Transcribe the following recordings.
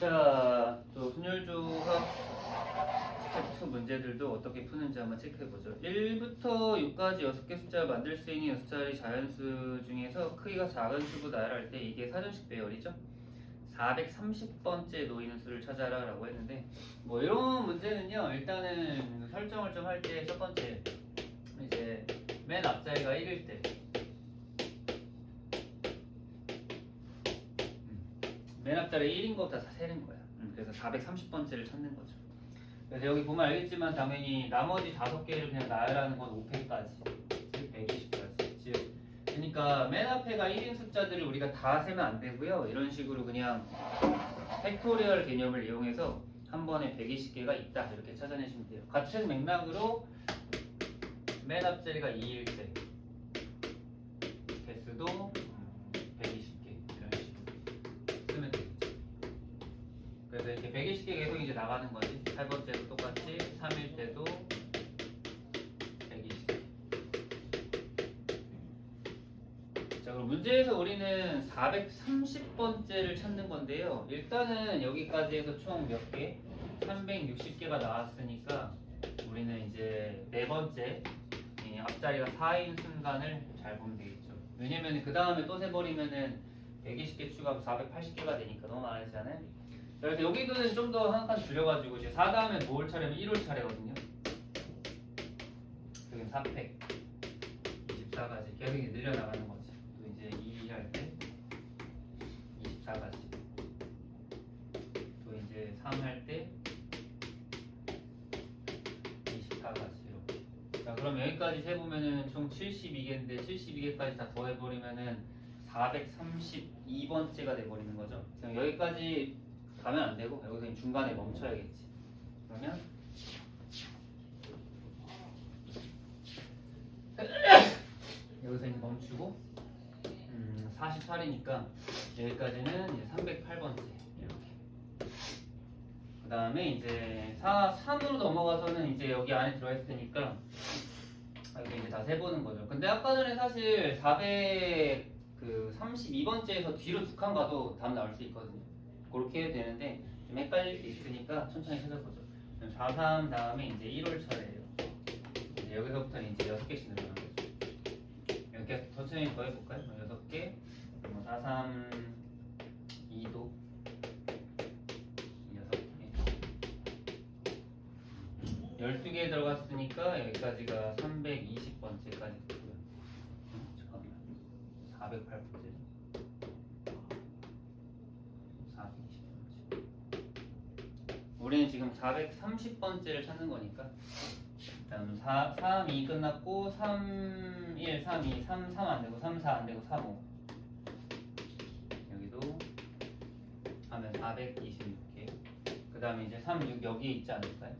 자, 또 순열조합 스텝 2 문제들도 어떻게 푸는지 한번 체크해보죠. 1부터 6까지 6개 숫자를 만들 수 있는 6자리 자연수 중에서 크기가 작은 수로 나열할 때 이게 사전식 배열이죠. 430번째 놓이는 수를 찾아라 라고 했는데, 뭐 이런 문제는요, 일단은 설정을 좀 할 때 첫 번째 이제 맨 앞자리가 1일 때 맨 앞자리 1인 거 다 세는 거야. 그래서 430번째를 찾는 거죠. 그래서 여기 보면 알겠지만 당연히 나머지 5개를 그냥 나열하는 건 5패까지, 즉 120까지. 즉 그러니까 맨 앞에가 1인 숫자들을 우리가 다 세면 안 되고요. 이런 식으로 그냥 팩토리얼 개념을 이용해서 한 번에 120개가 있다 이렇게 찾아내시면 돼요. 같은 맥락으로 맨 앞자리가 2일 때 개수도 120개 이런 식으로 쓰면 되겠죠. 그래서 이렇게 120개 계속 이제 나가는 거지. 8번째도 똑같이 3일 때도 120개. 자, 그럼 문제에서 우리는 430번째를 찾는 건데요. 일단은 여기까지 해서 총 몇 개? 360개가 나왔으니까 우리는 이제 네 번째 앞자리가 4인 순간을 잘 보면 되겠죠. 왜냐면 그 다음에 또 세버리면은 120개 추가하면 480개가 되니까 너무 많아지잖아요. 그래서 여기는 좀 더 한 칸 줄여가지고 이제 4 다음에 뭐 올 차례면 1올 차례거든요. 여기는 4팩 24가지 계속 이제 늘려나가는 거지. 또 이제 2 할 때 24가지, 또 이제 3 할 때 24가지 이렇게. 자, 그럼 여기까지 세보면은 총 72개인데 72개까지 다 더해버리면은 432번째가 돼버리는 거죠. 그냥 여기까지 가면 안 되고 여기서 중간에 멈춰야겠지. 그러면 여기서 이제 멈추고 48이니까 여기까지는 이제 308번째 이렇게. 그 다음에 이제 3으로 넘어가서는 이제 여기 안에 들어있을 테니까 여기 이제 다 세보는 거죠. 근데 아까 전에 사실 432번째에서 뒤로 2칸 가도 답 나올 수 있거든요. 그렇게 해도 되는데 좀 헷갈릴 수 있으니까 천천히 찾아보죠. 43 다음에 이제 1월 차례예요. 이제 여기서부터는 이제 6개씩 늘어나는 거죠. 이렇게 천천히 더 해볼까요? 6개, 43, 2도 6개, 12개 들어갔으니까 여기까지가 320번째까지 됐고요. 잠깐만, 408번째. 우리는 지금 430번째를 찾는 거니까 일단 3, 2 끝났고 3, 1, 3, 2, 3, 3 안 되고 3, 4 안 되고 3, 5 여기도 하면 426개. 그 다음에 이제 3, 6 여기 있지 않을까요?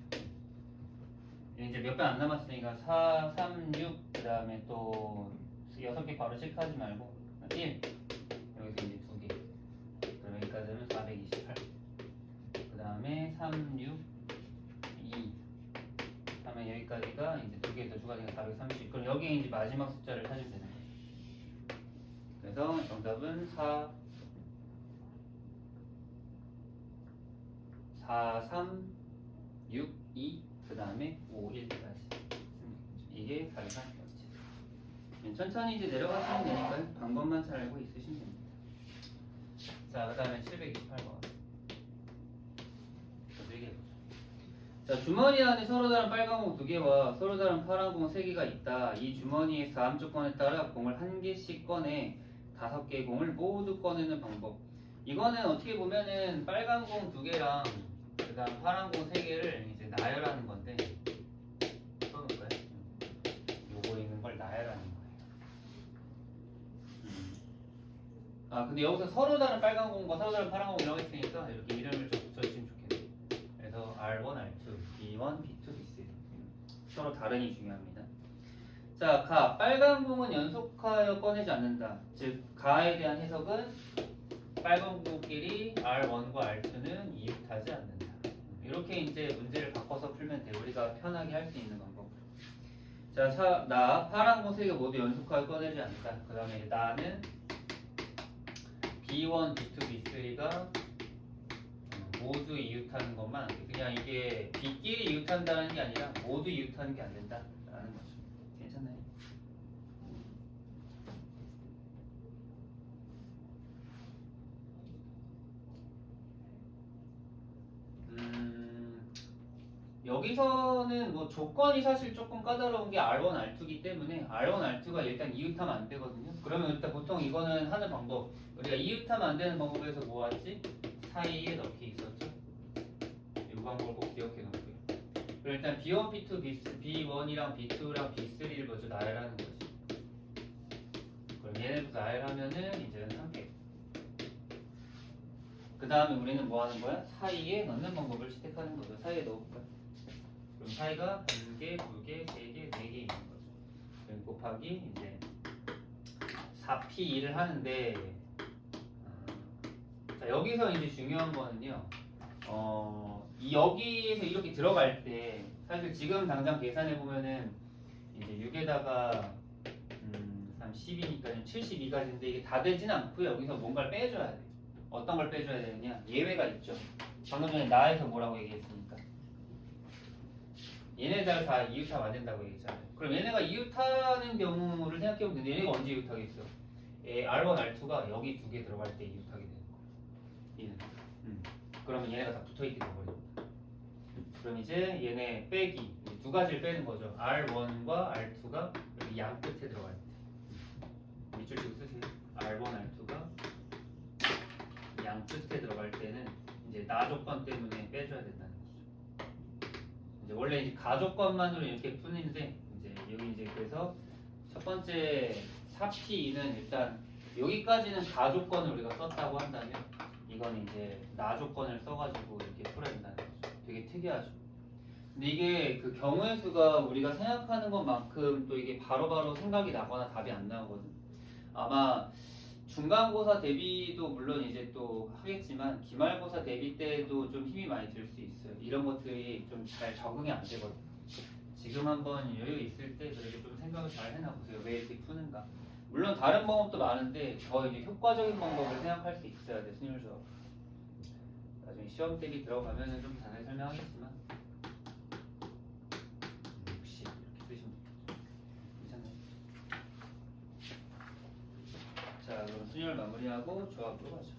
이제 몇 개 안 남았으니까 4, 3, 6 그 다음에 또 6개 바로 체크하지 말고 1 여기서 이제 2개. 그럼 여기까지는 428. 그 다음에 3, 6, 2 하면 여기까지가 이제 2개 더 추가되니까 430. 그럼 여기에 이제 마지막 숫자를 찾으면 되는 거예요. 그래서 정답은 4, 3, 6, 2 그 다음에 5, 1까지. 이게 430번째. 천천히 이제 내려가시면 되니까요. 방법만 잘 알고 있으시면 됩니다. 자, 그 다음에 728번. 자, 주머니 안에 서로 다른 빨간 공 2개와 서로 다른 파란 공 3개가 있다. 이 주머니에서 다음 조건에 따라 공을 1개씩 꺼내 5개의 공을 모두 꺼내는 방법. 이거는 어떻게 보면은 빨간 공 2개랑 그 다음 파란 공 3개를 이제 나열하는 건데, 써놓을까요? 요거 있는 걸 나열하는 거예요. 아, 근데 여기서 서로 다른 빨간 공과 서로 다른 파란 공이라고 했으니까 이렇게 이름을 좀 붙여주시면 좋겠네요. 그래서 R1, R2, B1, B2, B3 서로 다른이 중요합니다. 자, 가. 빨간 공은 연속하여 꺼내지 않는다. 즉, 가에 대한 해석은 빨간 공끼리 R1과 R2는 이웃하지 않는다. 이렇게 이제 문제를 바꿔서 풀면 돼. 우리가 편하게 할 수 있는 방법. 자, 나 파란 공 3개 모두 연속하여 꺼내지 않는다. 그 다음에 나는 B1, B2, B3가 모두 이웃하는 것만 안 돼. 그냥 이게 B끼리 이웃한다는 게 아니라 모두 이웃하는 게 안 된다라는 거죠. 괜찮나요? 여기서는 뭐 조건이 사실 조금 까다로운 게 R1, R2이기 때문에 R1, R2가 일단 이웃하면 안 되거든요. 그러면 일단 보통 이거는 하는 방법, 우리가 이웃하면 안 되는 방법에서 뭐 하지? 사이에 넣기 있었죠. 이 방법을 꼭 기억해 놓고요. 그럼 일단 B1, B2, B1이랑 B2랑 B3를 먼저 나열하는 거지. 그럼 얘네부터 나열하면은 이제는 3개. 그 다음에 우리는 뭐 하는 거야? 사이에 넣는 방법을 채택하는 거죠. 사이에 넣어볼까요? 그럼 사이가 1개, 2개, 3개, 4개 있는 거죠. 그럼 곱하기 이제 4P2를 하는데, 자, 여기서 이제 중요한 거는요. 여기에서 이렇게 들어갈 때 사실 지금 당장 계산해 보면은 이제 6에다가 10이니까 72가지인데 이게 다 되진 않고요. 여기서 뭔가를 빼줘야 돼. 어떤 걸 빼줘야 되느냐? 예외가 있죠. 방금 전에 나에서 뭐라고 얘기했습니까? 얘네들 다 이웃하면 안 된다고 얘기했잖아요. 그럼 얘네가 이웃하는 경우를 생각해보면 되는데 얘네가 언제 이웃하겠어? R1, R2가 여기 두 개 들어갈 때 이웃하게 되는 거야. 얘는. 그러면 얘네가 다 붙어있게 돼버립니다. 그럼 이제 얘네 빼기 두 가지를 빼는 거죠. R1과 R2가 여기 양 끝에 들어갈 때. 밑줄 치고 쓰세요. R1, R2가 양 끝에 들어갈 때는 이제 나 조건 때문에 빼줘야 된다는 거죠. 이제 원래 이제 가조건만으로 이렇게 푸는데 이제 여기 이제 그래서 첫 번째 4P2는 일단 여기까지는 가조건을 우리가 썼다고 한다면 이건 이제 나 조건을 써가지고 이렇게 풀어야 된다는 거죠. 되게 특이하죠. 근데 이게 그 경우의 수가 우리가 생각하는 것만큼 또 이게 바로바로 생각이 나거나 답이 안 나오거든. 아마 중간고사 대비도 물론 이제 또 하겠지만 기말고사 대비 때도 좀 힘이 많이 들 수 있어요. 이런 것들이 좀 잘 적응이 안 되거든요. 지금 한번 여유 있을 때 그래도 좀 생각을 잘 해놔보세요. 왜 이렇게 푸는가. 물론 다른 방법도 많은데 더 이제 효과적인 방법을 생각할 수 있어야 돼. 순율적. 나중에 시험 대비 들어가면은 좀 자세히 설명하겠지만 역시 이렇게 쓰시면 괜찮나요? 자, 그럼 순열 마무리하고 조합으로 가죠.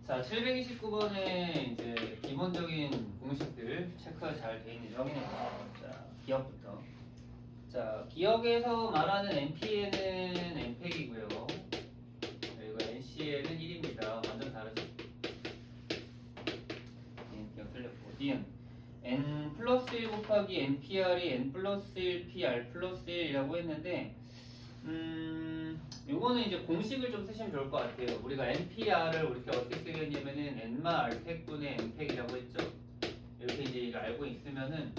자, 729번에 이제 기본적인 공식들 체크가 잘 돼 있는지 확인해 보세요. 자, 기억부터. 자, 기억에서 말하는 NPN은 NPEC이고요. 그리고 NCL은 1입니다. 완전 다르죠? 기억 틀렸고. D는 N 플러스 1 곱하기 NPR이 N 플러스 1 PR 플러스 1이라고 했는데 요거는 이제 공식을 좀 쓰시면 좋을 것 같아요. 우리가 NPR을 이렇게 어떻게 쓰겠냐면은 N마 R팩분의 NPEC이라고 했죠. 이렇게 이제 이걸 알고 있으면은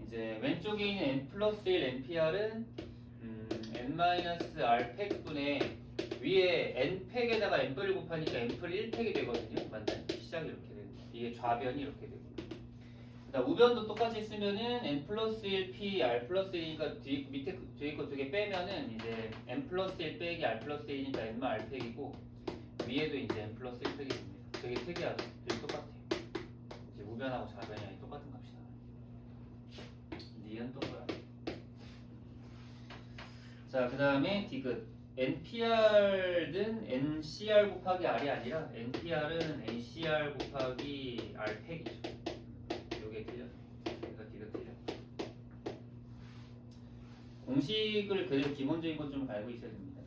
이제 왼쪽에 있는 N 플러스 1 NPR은 N-R팩분의 위에 N팩에다가 N뿔을 곱하니까 N뿔이 1팩이 되거든요. 맞나요? 시작이 이렇게 되는 거예요. 이게 좌변이 이렇게 되고. 그다음 우변도 똑같이 쓰면은 N 플러스 1 P R 플러스 1이니까 밑에 뒤에 거 두 개 빼면은 이제 N 플러스 1 빼기 R 플러스 1이니까 N마 R 팩이고 위에도 이제 N 플러스 1 팩이 됩니다. 되게 특이하죠? 둘이 똑같아요. 이제 우변하고 좌변이 아니 똑같은 값이 나와요. 니은 또 뭐야? 자, 그 다음에 디귿. NPR는 NCR 곱하기 R이 아니라 NPR은 NCR 곱하기 R 팩이죠. 요게 틀려. 그래서 디귿 틀려. 공식을 그대로 기본적인 것 좀 알고 있어야 됩니다.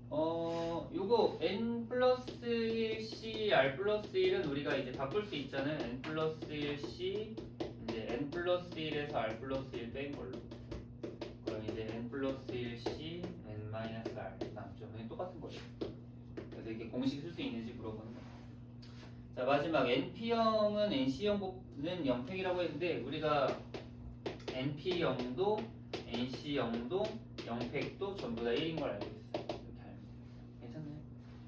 요거 N 플러스 1C R 플러스 1은 우리가 이제 바꿀 수 있잖아요. N 플러스 1C 이제 N 플러스 1에서 R 플러스 1 뺀 걸로. 그럼 이제 N 플러스 1C N 마이너스 R 남죠. 그냥 똑같은 거예요. 그래서 이렇게 공식 쓸 수 있는지 물어보는 거예요. 자, 마지막 NP형은 NC형은 0팩이라고 했는데 우리가 NP형도 NC형도 0팩도 전부 다 1인 걸 알고 있어요. 이렇게 알면 돼요. 괜찮나요?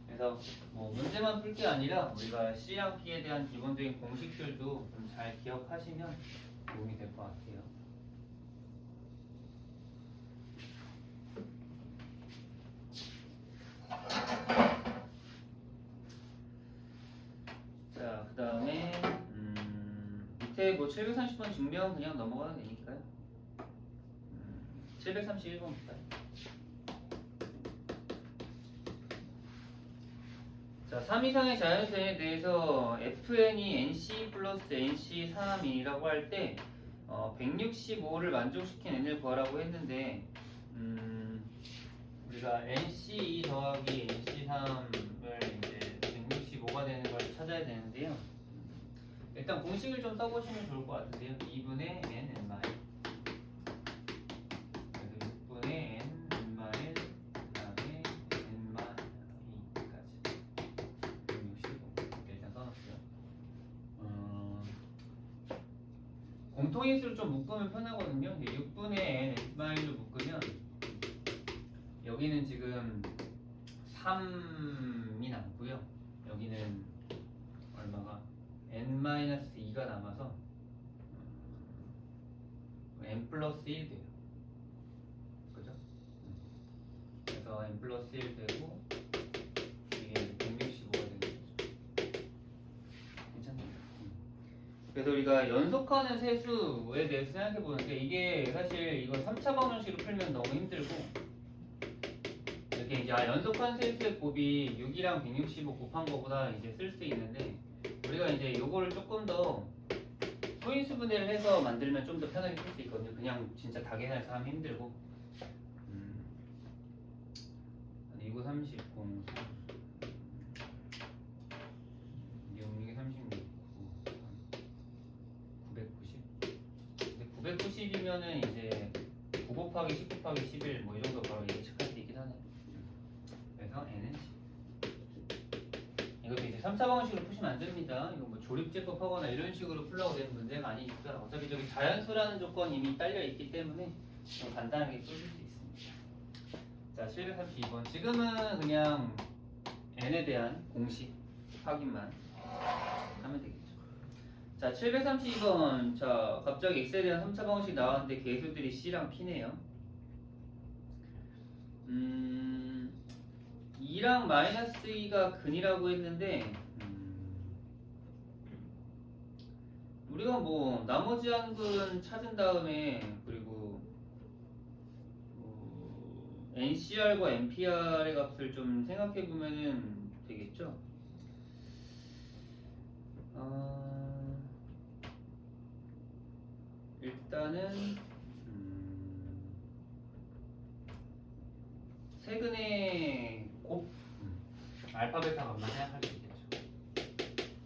그래서 뭐 문제만 풀 게 아니라 우리가 C랑 P에 대한 기본적인 공식들도 좀 잘 기억하시면 도움이 될 것 같아요. 뭐 730번 증명 그냥 넘어가도 되니까요. 731번부터. 자, 3 이상의 자연수에 대해서 fn이 nc 플러스 nc3이라고 할 때 165를 만족시킨 n을 구하라고 했는데 우리가 nc2 더하기 nc3을 이제 165가 되는 걸 찾아야 되는데요. 일단 공식을 좀 써보시면 좋을 것 같은데요. 2분의 n, n 마일. 그래서 6분의 n, n 마일, 그 다음에 n 마일 2까지. 165. 일단 써놨어요. 공통인수를 좀 묶으면 편하거든요. 6분의 n, n 마일로 묶으면 여기는 지금 3이 남고요. 여기는 얼마가? n-2가 남아서 n 플러스 1 돼요. 그죠? 그래서 n 플러스 1 되고 이게 165가 되는 거죠. 괜찮나요? 그래서 우리가 연속하는 세수에 대해서 생각해 보는데 이게 사실 이거 3차 방정식으로 풀면 너무 힘들고 이렇게 이제 연속한 세수의 곱이 6이랑 165 곱한 거보다 이제 쓸 수 있는데 우리가 이제 요거를 조금 더 소인수분해를 해서 만들면 좀 더 편하게 풀 수 있거든요. 그냥 진짜 다 계산해서 하면 힘들고 29, 30, 0, 3 6, 36, 990 근데 990이면은 이제 9 곱하기 10 곱하기 11 뭐 이 정도 바로 예측할 수 있긴 하네요. 그래서 n은 10 이것도 이제 3차 방식으로 푸시면 안 됩니다. 이거 뭐 조립제법 하거나 이런 식으로 풀려고 되는 문제가 아니니까 어차피 저기 자연수라는 조건이 이미 딸려 있기 때문에 좀 간단하게 풀릴 수 있습니다. 자, 732번. 지금은 그냥 n에 대한 공식 확인만 하면 되겠죠. 자, 732번. 자, 갑자기 x에 대한 3차 방식 나왔는데 개수들이 c랑 p네요. 2랑 마이너스 2가 근이라고 했는데 우리가 뭐 나머지 한 근 찾은 다음에 그리고 NCR과 NPR의 값을 좀 생각해 보면은 되겠죠. 일단은 세근의 곱 알파 베타 값만 생각할 수 있겠죠.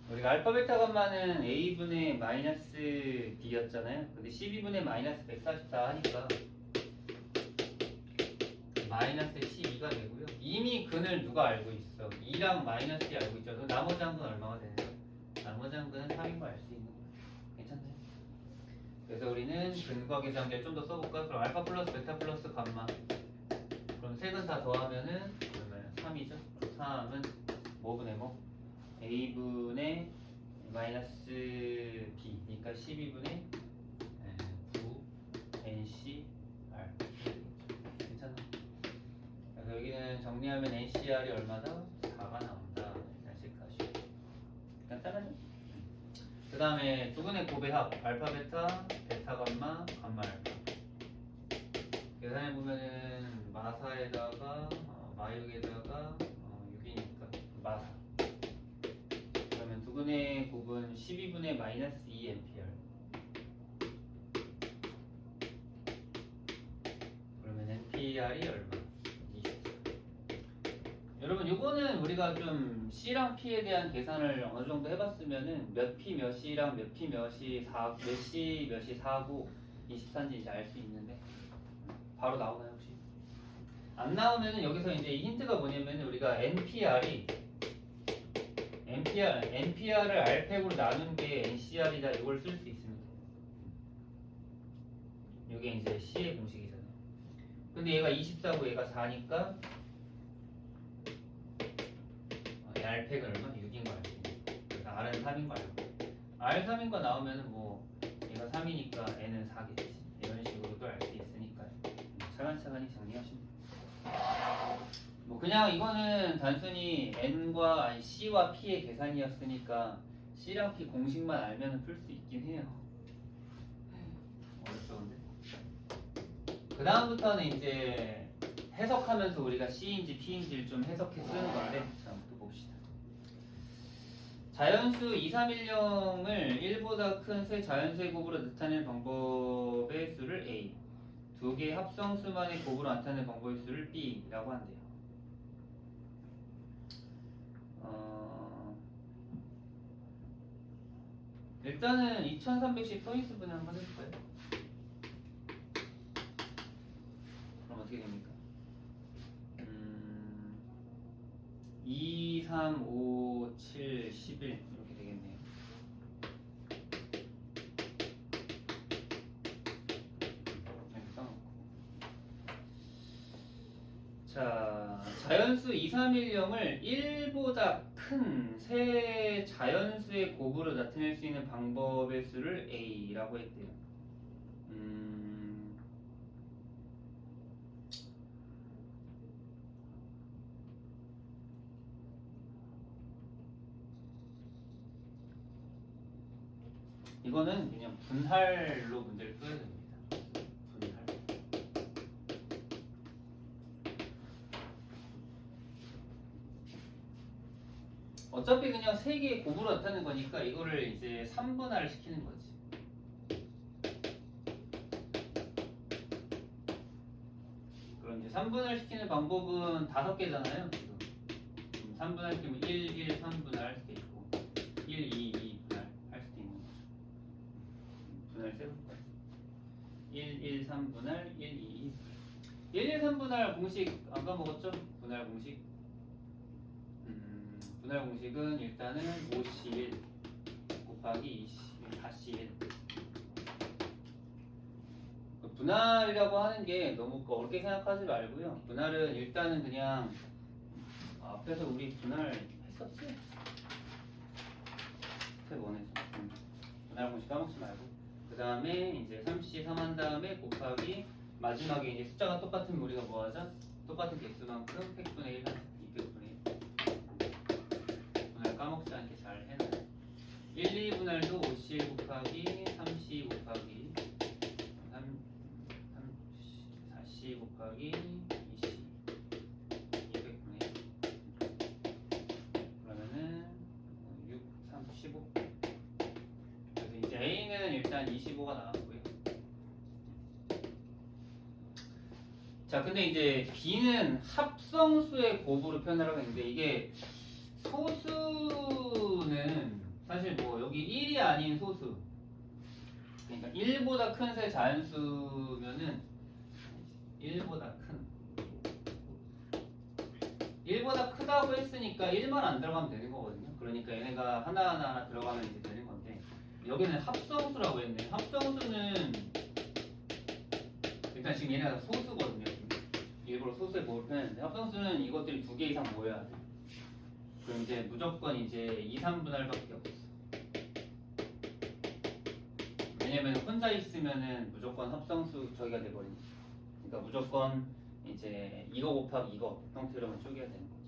우리가 알파 베타 값만은 a분의 마이너스 b였잖아요. 근데 12분의 마이너스 144 하니까 마이너스 12가 되고요. 이미 근을 누가 알고 있어? 2랑 마이너스 2 알고 있죠. 그럼 나머지 한 근 얼마가 되나요? 나머지 한 근은 3인 거 알 수 있는 거예요. 괜찮나요? 그래서 우리는 근과 계산기를 좀 더 써볼까? 그럼 알파 플러스 베타 플러스 감마. 그럼 세 근 다 더하면은 얼마예요? 3이죠? 3은 뭐분의 뭐? a분의 마이너스 b니까 12분의 9 nc r. 괜찮아? 그래서 여기는 정리하면 ncr이 얼마다? 4가 나온다. 일단 체크하시고 간단하죠? 그 다음에 두 분의 곱의 합 알파 베타 베타 감마 감마 알파. 계산해 보면은 마사에다가 마육에다가 6이니까 마사. 그러면 두 분의 곱은 12분의 마이너스 2 앰피어. 그러면 NPR이 얼마? 24. 여러분 요거는 우리가 좀 C랑 P에 대한 계산을 어느 정도 해봤으면은 몇 P 몇 C랑 몇 P 몇이 4, 몇 C 몇이 4고 24인지 이제 알 수 있는데 바로 나오나요 혹시? 안 나오면은 여기서 이제 이 힌트가 뭐냐면 우리가 NPR을 R팩으로 나눈 게 NCR이다 이걸 쓸 수 있습니다. 이게 이제 C의 공식이잖아요. 근데 얘가 24고 얘가 4니까 R팩은 얼마? 6인 거 알지? 그래서 R은 3인 거 알고 R 3인 거 나오면은 뭐 얘가 3이니까 N은 4겠지. 이런 식으로도 알 수 있으니까요. 차근차근히 정리하시면 돼요. 뭐 그냥 이거는 단순히 C와 P의 계산이었으니까 C랑 P 공식만 알면 풀 수 있긴 해요. 어렵죠 근데. 그 다음부터는 이제 해석하면서 우리가 C인지 P인지를 좀 해석해 쓰는 건데, 자, 또 봅시다. 자연수 2, 3, 1, 0을 1보다 큰 세 자연수의 곱으로 나타내는 방법의 수를 A, 두 개의 합성수만의 곱으로 나타내는 방법의 수를 B라고 한대요. 일단은 2310 토니스 분해 한번 해볼까요? 그럼 어떻게 됩니까? 2, 3, 5, 7, 11 이렇게 되겠네요. 이렇게 써놓고. 자, 자연수 2, 3, 1, 0을 1보다 큰 세 자연수의 곱으로 나타낼 수 있는 방법의 수를 A라고 했대요. 이거는 그냥 분할로 문제를 풀어야 됩니다. 분할. 어차피 그냥 세 개의 곱으로 나타내는 거니까 이거를 이제 3분할을 시키는 거지. 그럼 이제 3분할 시키는 방법은 5개잖아요. 지금 3분할 시키면 1, 1, 3분할 할 수도 있고 1, 2, 2 분할 할 수도 있는 거죠. 분할 세볼까요? 1, 1, 3분할 1, 2, 1, 1, 3분할 공식 안 까먹었죠? 분할 공식. 분할 공식은 일단은 5C1 곱하기 4C1. 분할이라고 하는 게 너무 어렵게 생각하지 말고요. 분할은 일단은 그냥 앞에서 우리 분할 했었지? 스텝 1에서 분할 공식 까먹지 말고 그 다음에 이제 3C3 한 다음에 곱하기 마지막에 이제 숫자가 똑같으면 우리가 뭐 하자? 똑같은 개수만큼 팩분의 1 하자. 2팩분의 1 분할 까먹지 않게 잘 해놔요. 1, 2분할도 5C1 곱하기 3C 곱하기 4C 곱하기 2C 200분의 1 그러면은 6, 3, 15 그래서 이제 A는 일단 25가 나왔고요. 자 근데 이제 B는 합성수의 곱으로 표현하라고 했는데 이게 소수는 사실 뭐 여기 1이 아닌 소수 그러니까 1보다 큰 세 자연수면은 1보다 크다고 했으니까 1만 안 들어가면 되는 거거든요. 그러니까 얘네가 하나하나 들어가면 이제 되는 건데 여기는 합성수라고 했네. 합성수는 일단 지금 얘네가 소수거든요. 일부러 소수에 뭘 표현했는데 합성수는 이것들이 2개 이상 모여야 돼. 그럼 이제 무조건 이제 2, 3분할밖에 없어. 왜냐면 혼자 있으면은 무조건 합성수 저기가 돼버리니까. 그러니까 무조건 이제 이거 곱하기 이거 형태로만 쪼개야 되는 거죠.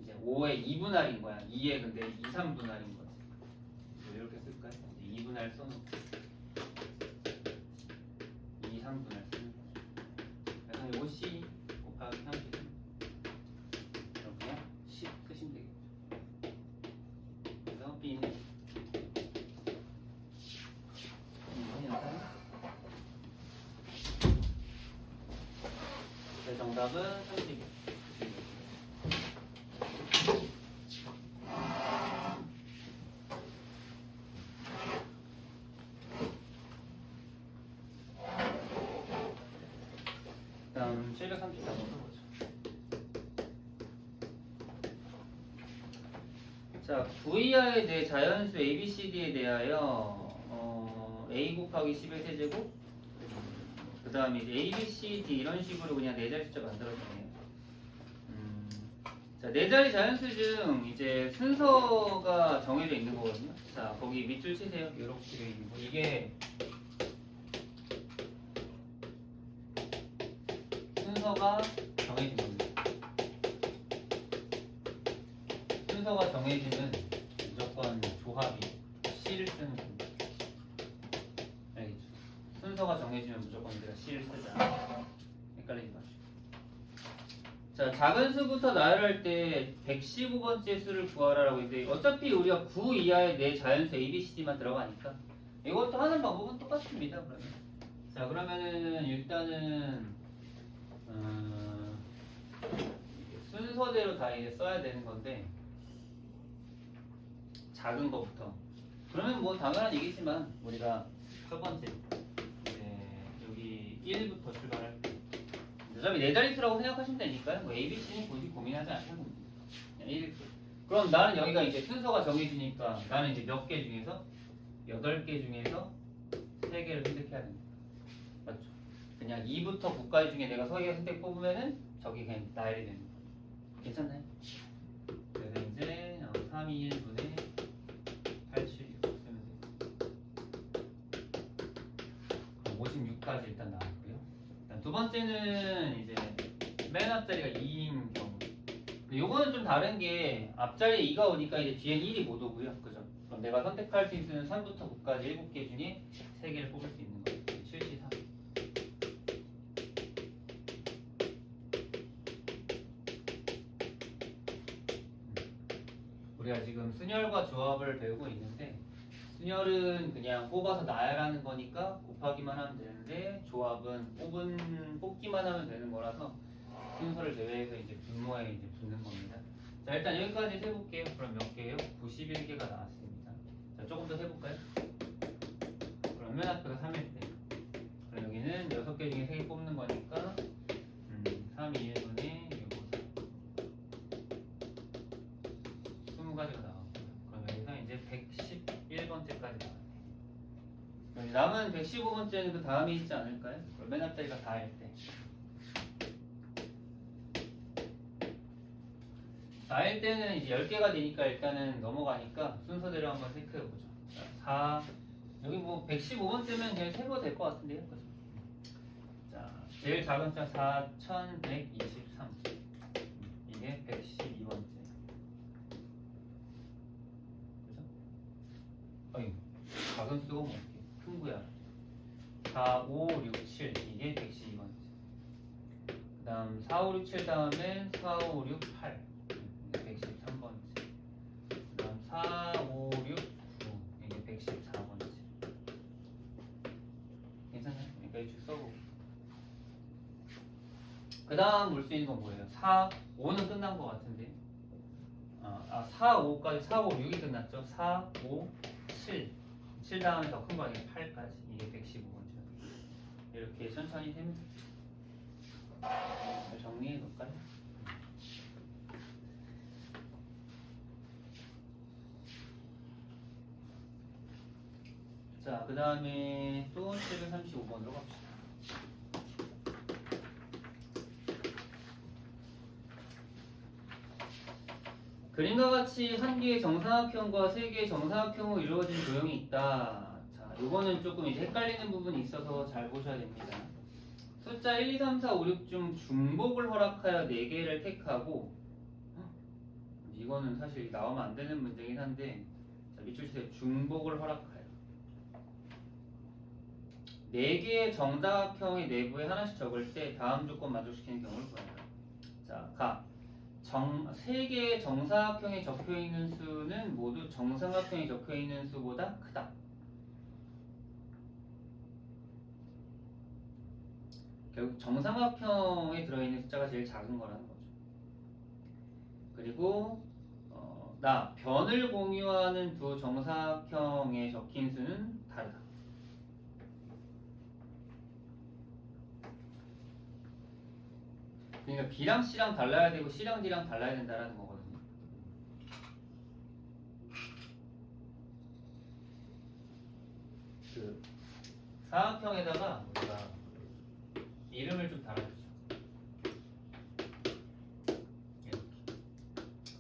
이제 5의 2분할인 거야. 2의 근데 2, 3분할인 거지. 이렇게 쓸까요? 2분할 써놓고 2, 3분할 쓰는 거죠. 그래서 5C 곱하기 30 이렇게 10 쓰시면 되겠죠. 그래서 B는 정답은 30이에요. 다음 734번 써보죠. 자, V하에 대해 자연수 ABCD에 대하여 A 곱하기 10의 세제곱 그 다음에 이제 A, B, C, D 이런 식으로 그냥 네 자리 숫자 만들어주네요. 자, 네 자리 자연수 중 이제 순서가 정해져 있는 거거든요. 자, 거기 밑줄 치세요. 이렇게 되어 있는 거. 이게 순서가 정해진 겁니다. 순서가 정해지면 무조건 조합이 C를 쓰는 겁니다. 알겠죠? 순서가 정해지면 무조건 우리가 C를 쓰자. 헷갈리지 마시고. 자, 작은 수부터 나열할 때 115번째 수를 구하라라고 했는데 어차피 우리가 9 이하의 네 자연수 A, B, C, D만 들어가니까 이것도 하는 방법은 똑같습니다. 그러면 자, 그러면은 일단은 순서대로 다 이제 써야 되는 건데 작은 거부터. 그러면 뭐 당연한 얘기지만 우리가 첫 번째 이제 여기 1부터 출발할게요. 어차피 네 자릿수라고 생각하시면 되니까요. 뭐 A, B, C는 굳이 고민하지 않으셔도 됩니다. 그냥 1. 그럼 나는 여기가 이제 순서가 정해지니까 나는 이제 몇 개 중에서 8개 중에서 3개를 선택해야 됩니다. 맞죠? 그냥 2부터 9까지 중에 내가 서기가 선택 뽑으면은 저기 그냥 나열이 되는 거예요. 괜찮나요? 그래서 이제 3, 2, 1분의 8, 7, 6 쓰면 돼요. 그럼 56까지 일단 나왔고요. 두 번째는 이제 맨 앞자리가 2인 경우. 요거는 좀 다른 게 앞자리에 2가 오니까 이제 뒤엔 1이 못 오고요. 그죠? 그럼 내가 선택할 수 있는 3부터 9까지 7개 중에 3개를 뽑을 수 있는 거예요. 7, 3. 우리가 지금 순열과 조합을 배우고 있는데 순열은 그냥 뽑아서 나열하는 거니까 곱하기만 하면 되는데 조합은 뽑기만 하면 되는 거라서 순서를 제외해서 이제 분모에 이제 붙는 겁니다. 자, 일단 여기까지 세볼게요. 그럼 몇 개예요? 91개가 나왔습니다. 자, 조금 더 해볼까요? 그럼 맨 앞에가 3일 때. 그럼 여기는 6개 중에 3개 뽑는 거니까 3, 2, 1분의 6, 5, 4. 20가지가 나왔고요. 그럼 여기서 이제 111번째까지 나왔네요. 남은 115번째는 그 다음에 있지 않을까요? 그럼 맨 앞자리가 4일 때. 4일 때는 이제 10개가 되니까 일단은 넘어가니까 순서대로 한번 체크해보죠. 자, 4, 여기 뭐 115번째면 그냥 세고 될 것 같은데요. 그죠? 자, 제일 작은 숫자 4123. 이게 112번째. 그죠? 어이, 작은 수가 뭐 큰 거야. 4, 5, 6, 7. 이게 112번째. 그 다음 4, 5, 6, 7 다음엔 4, 5, 6, 8. 113번째. 그 다음 4, 5, 6, 9. 이게 114번째. 괜찮아요? 그러니까 이쪽 써보고. 그 다음 볼 수 있는 건 뭐예요? 4, 5는 끝난 것 같은데. 4, 5까지 4, 5, 6이 끝났죠? 4, 5, 7. 7 다음에 더 큰 거 아니에요? 8까지. 이게 115번째. 이렇게 천천히 세면 정리해 놓을까요? 자, 그 다음에 또 735번으로 갑시다. 그림과 같이 한 개의 정사각형과 세 개의 정사각형으로 이루어진 도형이 있다. 자, 요거는 조금 이제 헷갈리는 부분이 있어서 잘 보셔야 됩니다. 숫자 1, 2, 3, 4, 5, 6 중 중복을 허락하여 4개를 택하고, 이거는 사실 나오면 안 되는 문제긴 한데, 자, 밑줄 치세요. 중복을 허락하여 4개의 정사각형의 내부에 하나씩 적을 때 다음 조건 만족시키는 경우를 구한다. 자, 가. 3개의 정사각형에 적혀있는 수는 모두 정삼각형에 적혀있는 수보다 크다. 결국 정삼각형에 들어있는 숫자가 제일 작은 거라는 거죠. 그리고 변을 공유하는 두 정사각형에 적힌 수는 다르다. 그러니까 B랑 C랑 달라야 되고 C랑 D랑 달라야 된다는 거거든요. 그 사각형에다가 우리가 이름을 좀 달아주죠. 이렇게.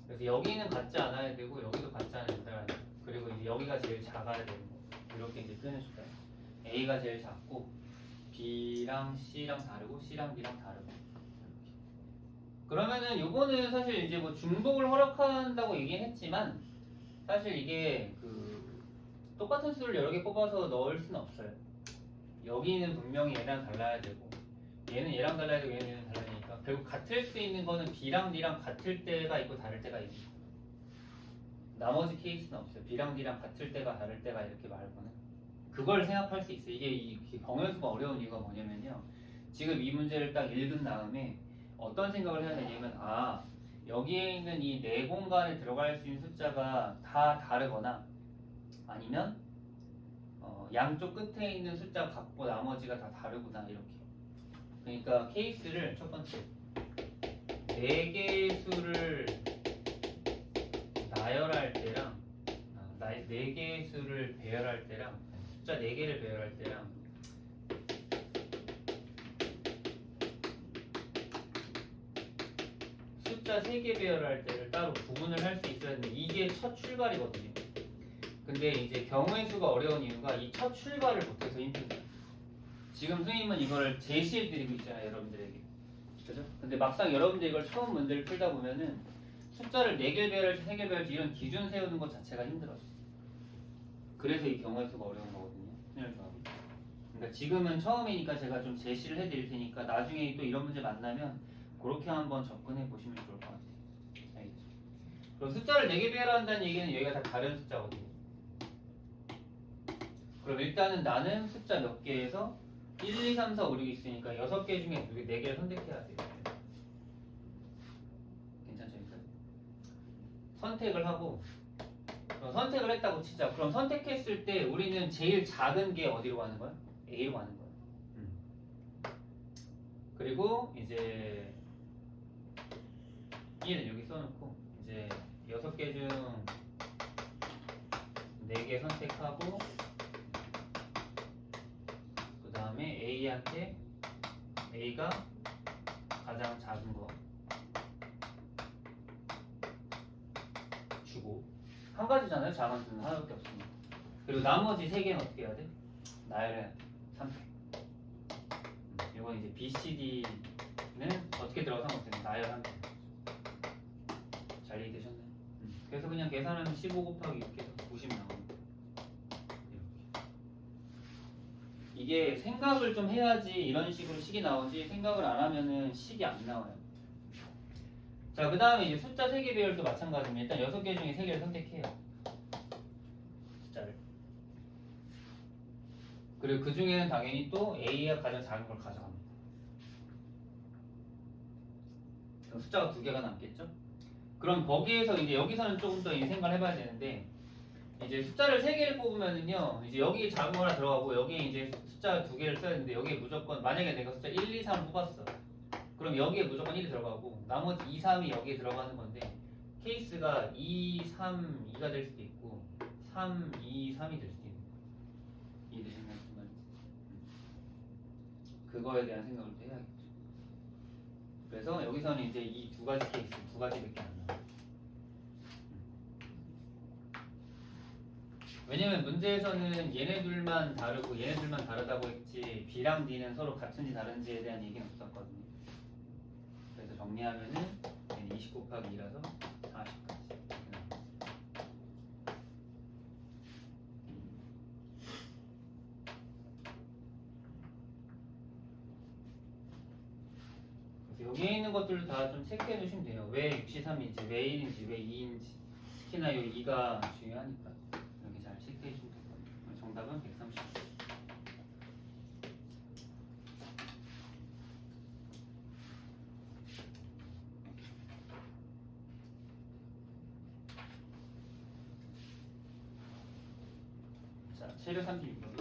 그래서 여기는 같지 않아야 되고 여기도 같지 않아야 되고 그리고 이제 여기가 제일 작아야 되는 거. 이렇게 이제 표현해줄까요? A가 제일 작고 B랑 C랑 다르고 C랑 D랑 다르고. 그러면은 요거는 사실 이제 뭐 중복을 허락한다고 얘기는 했지만 사실 이게 그 똑같은 수를 여러 개 뽑아서 넣을 수는 없어요. 여기는 분명히 얘랑 달라야 되고 얘는 얘랑 달라야 되고 얘는 달라니까 결국 같을 수 있는 거는 B랑 D랑 같을 때가 있고 다를 때가 있고 나머지 케이스는 없어요. B랑 D랑 같을 때가 다를 때가 이렇게 말고는 그걸 생각할 수 있어요. 이게 이 정연수가 어려운 이유가 뭐냐면요. 지금 이 문제를 딱 읽은 다음에 어떤 생각을 해야 되냐면 여기에 있는 이 네 공간에 들어갈 수 있는 숫자가 다 다르거나 아니면 양쪽 끝에 있는 숫자 같고 나머지가 다 다르구나 이렇게. 그러니까 케이스를 첫 번째 네 개의 수를 나열할 때랑 네 개의 수를 배열할 때랑 숫자 4개를 배열할 때랑 숫자 3개 배열할 때를 따로 구분을 할 수 있어야 되는데 이게 첫 출발이거든요. 근데 이제 경우의 수가 어려운 이유가 이 첫 출발을 못해서 힘들어요. 지금 선생님은 이거를 제시해드리고 있잖아요, 여러분들에게. 그죠? 근데 막상 여러분들이 이걸 처음 문제를 풀다 보면은 숫자를 4개 배열할지 3개 배열할지 이런 기준 세우는 것 자체가 힘들어요. 그래서 이 경우의 수가 어려운 거거든요. 순열 조합이. 그러니까 지금은 처음이니까 제가 좀 제시를 해드릴 테니까 나중에 또 이런 문제 만나면 그렇게 한번 접근해 보시면 좋을 것 같아요. 알겠죠? 그럼 숫자를 4개 배열한다는 얘기는 여기가 다 다른 숫자거든요. 그럼 일단은 나는 숫자 몇 개에서 1, 2, 3, 4, 5, 6 있으니까 6개 중에 4개를 선택해야 돼요. 괜찮죠? 선택을 하고 선택을 했다고 치자. 그럼 선택했을 때 우리는 제일 작은 게 어디로 가는 거야? A로 가는 거야. 그리고 이제 1 여기 써놓고 이제 6개 중 4개 선택하고 그 다음에 A한테 A가 가장 작은 거 주고 한 가지잖아요. 작은 수는 하나밖에 없으니까. 그리고 나머지 3개는 어떻게 해야 돼? 나열해야 돼. 선택. 이건 이제 B, C, D는 어떻게 들어가서 상관없어요. 나열하면 돼요. 잘 이해되셨나요? 그래서 그냥 계산하면 15 곱하기 6해서 90 나옵니다. 이게 생각을 좀 해야지 이런 식으로 식이 나오지 생각을 안 하면은 식이 안 나와요. 자, 그 다음에 이제 숫자 3개 배열도 마찬가지입니다. 일단 6개 중에 3개를 선택해요. 숫자를. 그리고 그 중에는 당연히 또 A가 가장 작은 걸 가져갑니다. 그럼 숫자가 2개가 남겠죠? 그럼 거기에서 이제 여기서는 조금 더 생각을 해봐야 되는데 이제 숫자를 3개를 뽑으면은요 이제 여기 작은 거 하나 들어가고 여기에 이제 숫자 2개를 써야 되는데 여기에 무조건 만약에 내가 숫자 1, 2, 3 뽑았어. 그럼 여기에 무조건 1이 들어가고 나머지 2, 3이 여기에 들어가는 건데 케이스가 2, 3, 2가 될 수도 있고 3, 2, 3이 될 수도 있는 거예요. 이해되시나요? 그거에 대한 생각을 또 해야겠죠. 그래서 여기서는 이제 이 2가지 케이스 2가지밖에 안 나와요. 왜냐면 문제에서는 얘네들만 다르고 얘네들만 다르다고 했지 B랑 D는 서로 같은지 다른지에 대한 얘기는 없었거든요. 그래서 정리하면은 얘는 20 곱하기 2라서 40까지. 그래서 여기에 있는 것들을 다 좀 체크해 두시면 돼요. 왜 63인지, 왜 1인지, 왜 2인지. 특히나 이 2가 중요하니까 이렇게 잘 체크해 주시면 되거든요. 정답은 130. 자, 736번.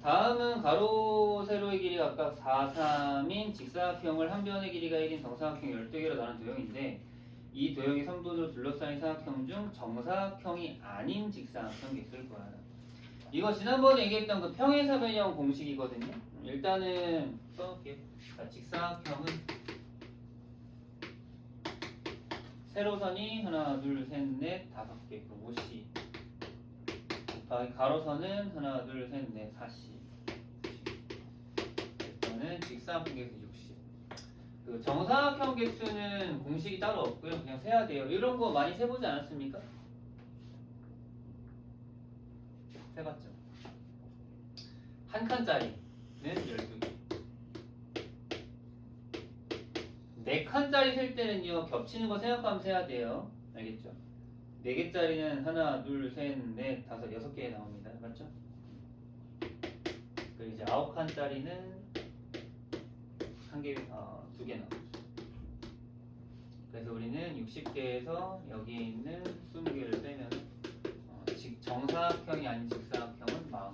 다음은 가로 세로의 길이가 각각 4, 3인 직사각형을 한 변의 길이가 1인 정사각형 12개로 나눈 도형인데 이 도형이 선분으로 둘러싸인 사각형 중 정사각형이 아닌 직사각형 개수를 구하라. 이거 지난번에 얘기했던 그 평행사변형 공식이거든요. 일단은 써놓을게요. 자, 직사각형은 세로선이 하나, 둘, 셋, 넷, 5개, 그럼 5씨. 곱하기 가로선은 하나, 둘, 셋, 넷, 4씨. 이거는 직사각형 개수 60. 그 정사각형 개수는 공식이 따로 없고요. 그냥 세야 돼요. 이런 거 많이 세보지 않았습니까? 세봤죠. 한 칸짜리는 12개. 네 칸짜리 셀 때는요, 겹치는 거 생각하면 세야 돼요. 알겠죠? 4개짜리는 하나, 둘, 셋, 넷, 다섯, 6개 나옵니다. 맞죠? 그리고 이제 9칸짜리는 2개 나오죠. 그래서 우리는 60개에서 여기에 있는 20개를 빼면 정사각형이 아닌 직사각형은 40개입니다.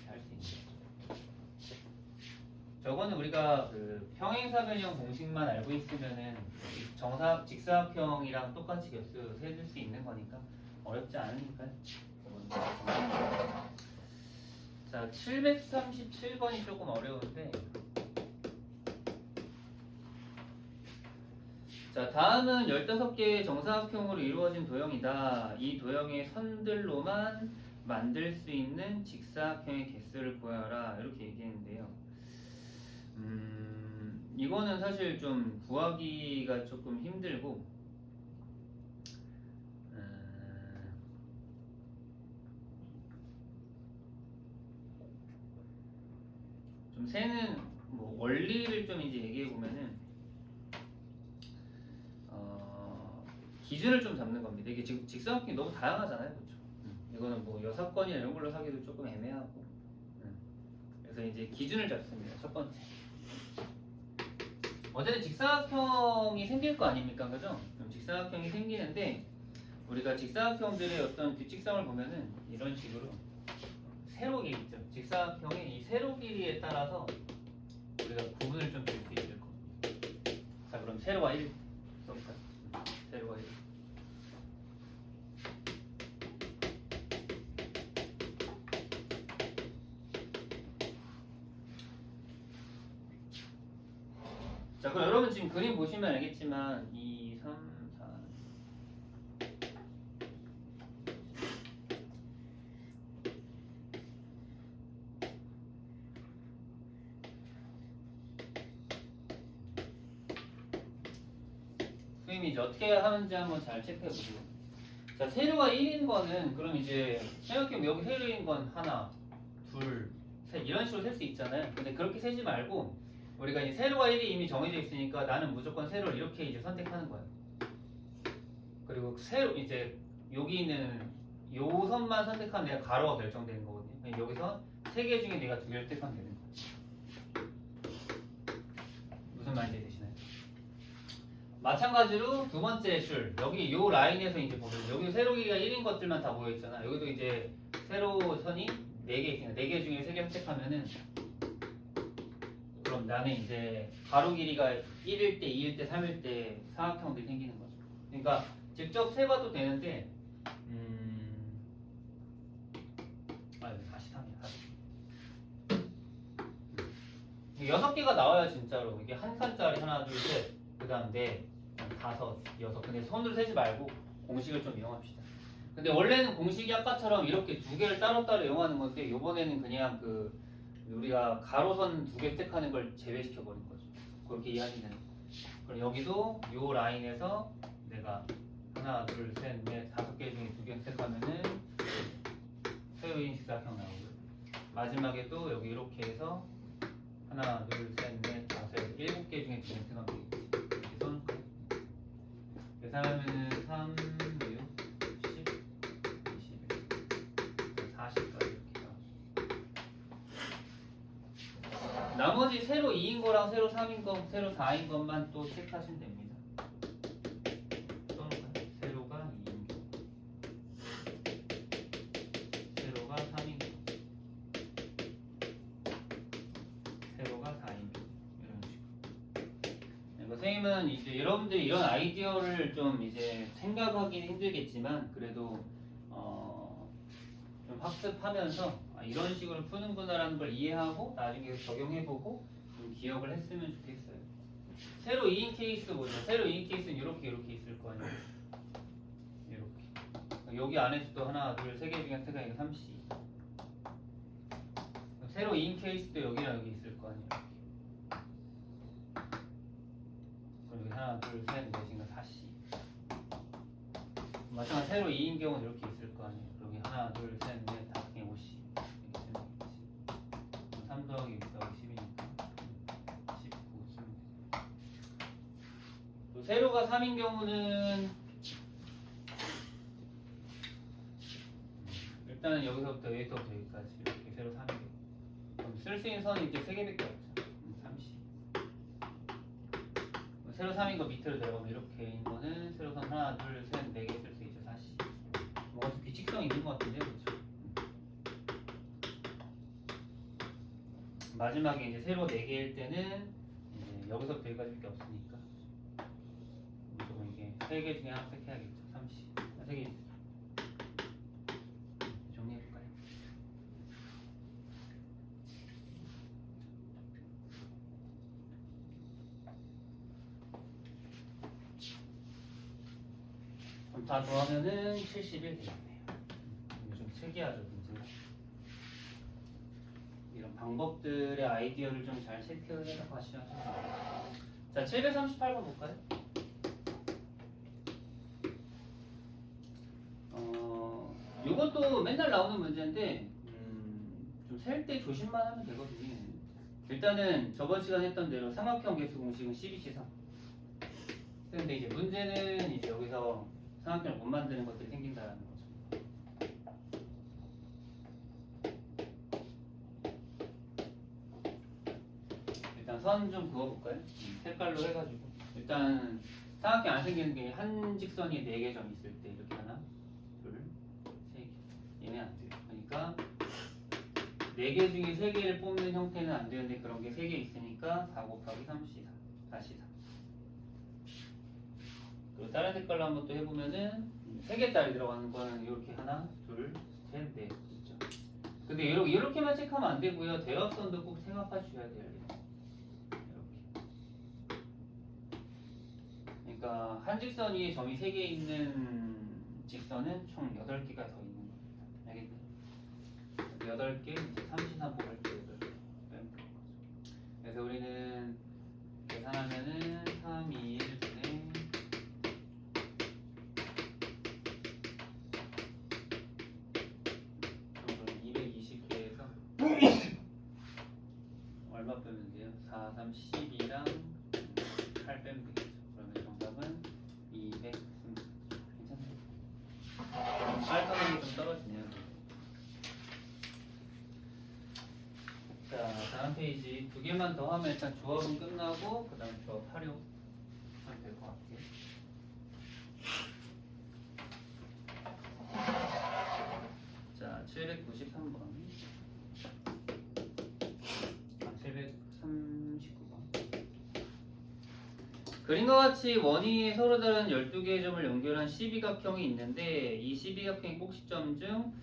할 수 있는 거죠. 저거는 우리가 그 평행사변형 공식만 알고 있으면은 직사각형이랑 똑같이 개수 세줄 수 있는 거니까 어렵지 않으니까요. 자, 737번이 조금 어려운데. 자, 다음은 15개의 정사각형으로 이루어진 도형이다. 이 도형의 선들로만 만들 수 있는 직사각형의 개수를 구하라. 이렇게 얘기했는데요. 이거는 사실 좀 구하기가 조금 힘들고, 좀 세는 뭐 원리를 좀 이제 얘기해 보면은 기준을 좀 잡는 겁니다. 이게 지금 직사각형이 너무 다양하잖아요, 그렇죠? 이거는 뭐 여사건이나 이런 걸로 하기도 조금 애매하고, 그래서 이제 기준을 잡습니다. 첫 번째. 어쨌든 직사각형이 생길 거 아닙니까, 그죠? 직사각형이 생기는데 우리가 직사각형들의 어떤 뒷직성을 보면은 이런 식으로 세로 길이 있죠. 직사각형의 이 세로 길이에 따라서 우리가 구분을 좀 줄 수 있을 겁니다. 자, 그럼 세로가 1 써볼까요? 세로가 1. 자, 그럼 여러분 지금 그림 보시면 알겠지만 2, 3, 4 선생님이 이제 어떻게 하는지 한번 잘 체크해 보세요. 자, 세로가 1인 거는 그럼 이제 생각해보면 여기 세로인 건 하나, 둘, 셋 이런 식으로 셀 수 있잖아요. 근데 그렇게 세지 말고 우리가 이제 세로가 1이 이미 정해져 있으니까 나는 무조건 세로를 이렇게 이제 선택하는 거예요. 그리고 세로 이제 여기 있는 요 선만 선택하면 내가 가로가 결정되는 거거든요. 여기서 3개 중에 내가 2개를 선택하면 되는 거예요. 무슨 말인지 되시나요? 마찬가지로 두 번째 줄 여기 요 라인에서 이제 보면 여기 세로 길이가 1인 것들만 다 모여 있잖아. 여기도 이제 세로선이 4개 있으니까 4개 중에 3개 선택하면은 그럼 나는 이제 가로 길이가 1일 때, 2일 때, 3일 때 사각형들이 생기는 거죠. 그러니까 직접 세봐도 되는데, 43이야. 6개가 나와요, 진짜로. 이게 한 칸짜리 하나, 둘, 셋, 그 다음 넷, 5, 6. 근데 손으로 세지 말고 공식을 좀 이용합시다. 근데 원래는 공식이 아까처럼 이렇게 2개를 따로따로 이용하는 건데, 이번에는 그냥 우리가 가로선 2개 선택하는 걸 제외시켜 버린 거죠. 그렇게 이해하시면. 그럼 여기도 요 라인에서 내가 하나, 둘, 셋, 넷, 5개 중에 2개 선택하면은 세로인 직사각형 나오고요. 마지막에도 여기 이렇게 해서 하나, 둘, 셋, 넷, 5, 7개 중에 2개 선택하면 되겠지. 이렇게 손 계산하면은 3, 6, 10, 21, 40까지. 나머지 세로 2인 거랑 세로 3인 거, 세로 4인 것만 또 체크하시면 됩니다. 세로가 2인 거, 세로가 3인 거, 세로가 4인 거 이런 식으로. 선생님은 이제 여러분들이 이런 아이디어를 좀 이제 생각하기는 힘들겠지만 그래도 좀 학습하면서 이런 식으로 푸는구나라는 걸 이해하고 나중에 적용해보고 좀 기억을 했으면 좋겠어요. 세로 2인 케이스 뭐죠? 세로 2인 케이스는 이렇게 있을 거 아니에요. 이렇게 여기 안에서도 하나, 둘, 3개 중에 선택하니까 30. 세로 2인 케이스도 여기랑 여기 있을 거 아니에요. 하나, 둘, 셋, 넷인가 4씨. 마찬가지로 세로 2인 경우는 이렇게 있을 거 아니에요. 여기 하나, 둘, 셋, 넷, 5개, 5씨. 이렇게 쓰면 되겠지. 3 더하기 6 더하기 10이니까 19 쓰면 돼. 또 세로가 3인 경우는 일단은 여기서부터 여기서부터 여기까지 이렇게 세로 3개. 그럼 쓸 수 있는 선이 이제 3개밖에 없죠. 30. 세로 3인 거 밑으로 내려가면 이렇게인 거는 세로선 하나, 둘, 셋, 4개 쓸 수 있죠. 40. 뭔가 좀 규칙성 있는 것 같은데, 그렇죠? 마지막에 이제 세로 4개일 때는 이제 여기서부터 여기까지밖에 없으니까 무조건 이게 3개 중에 하나 택해야겠죠. 30. 3개 정리해볼까요? 그럼 다 더하면은 71 되겠네요. 이거 좀 특이하죠, 문제가. 이런 방법들의 아이디어를 좀 잘 체크해서 가시죠. 자, 738번 볼까요? 이것도 맨날 나오는 문제인데 좀 셀 때 조심만 하면 되거든요. 일단은 저번 시간에 했던 대로 삼각형 개수 공식은 12C3. 근데 이제 문제는 이제 여기서 삼각형을 못 만드는 것들이 생긴다는 거죠. 일단 선 좀 그어볼까요? 색깔로 해가지고 일단 삼각형 안 생기는 게 한 직선이 4개 점 있을 때 이렇게 하나, 둘, 세 개. 얘네 안 돼요. 그러니까 4개 중에 3개를 뽑는 형태는 안 되는데 그런 게 3개 있으니까 4 곱하기 3C4, 4C4. 그리고 다른 색깔로 한번 또 해보면은 3개짜리 들어가는 거는 이렇게 하나, 둘, 셋, 넷 있죠. 근데 이렇게만 체크하면 안 되고요. 대각선도 꼭 생각하셔야 돼요. 이렇게. 그러니까 한 직선 위에 점이 3개 있는 직선은 총 8개가 더 있는 겁니다. 알겠나요? 8개, 이제 33 뽑을 때 8개. 그래서 우리는 계산하면은 3, 2, 1 분의 220개에서 얼마 빼면 돼요? 4, 3, 12랑 8 빼면 되겠죠. 그러면 정답은 210. 괜찮나요? 깔끔하게 좀 떨어지네요. 자, 다음 페이지 2개만 더 하면 일단 조합은 끝나고 그 다음에 조합 활용하면 될 것 같아요. 자, 793번. 739번. 그림과 같이 원이 서로 다른 12개의 점을 연결한 12각형이 있는데 이 12각형의 꼭지점 중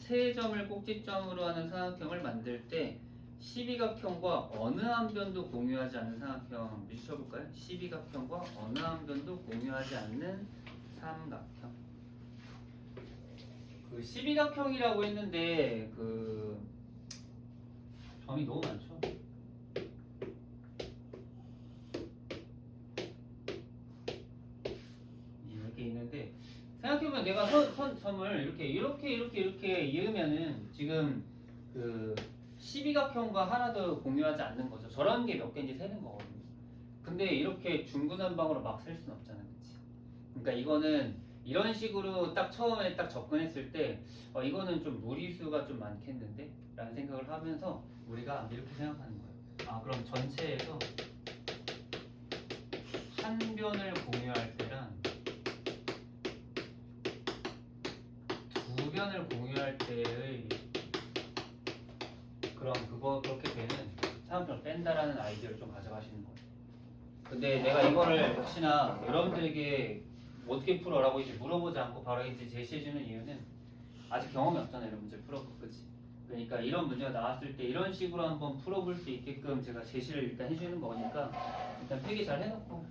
3점을 꼭지점으로 하는 삼각형을 만들 때 12각형과 어느 한 변도 공유하지 않는 삼각형 미쳐볼까요? 12각형과 어느 한 변도 공유하지 않는 삼각형. 그 12각형이라고 했는데 그 점이 너무 많죠. 이렇게 있는데 생각해보면 내가 점을 이렇게 이으면은 지금 그 12각형과 하나 더 공유하지 않는 거죠. 저런 게 몇 개인지 세는 거거든요. 근데 이렇게 중구난방으로 막 셀 수는 없잖아요. 그치? 그러니까 이거는 이런 식으로 딱 처음에 딱 접근했을 때 이거는 좀 무리수가 좀 많겠는데? 라는 생각을 하면서 우리가 이렇게 생각하는 거예요. 아, 그럼 전체에서 한 변을 공유할 때랑 두 변을 공유할 때의 그럼 그렇게 되는 삼각형을 뺀다라는 아이디어를 좀 가져가시는 거예요. 근데 내가 이거를 혹시나 여러분들에게 어떻게 풀어라고 이제 물어보지 않고 바로 이제 제시해주는 이유는 아직 경험이 없잖아요. 이런 문제를 풀었고, 그치? 그러니까 이런 문제가 나왔을 때 이런 식으로 한번 풀어볼 수 있게끔 제가 제시를 일단 해주는 거니까 일단 필기 잘 해놓고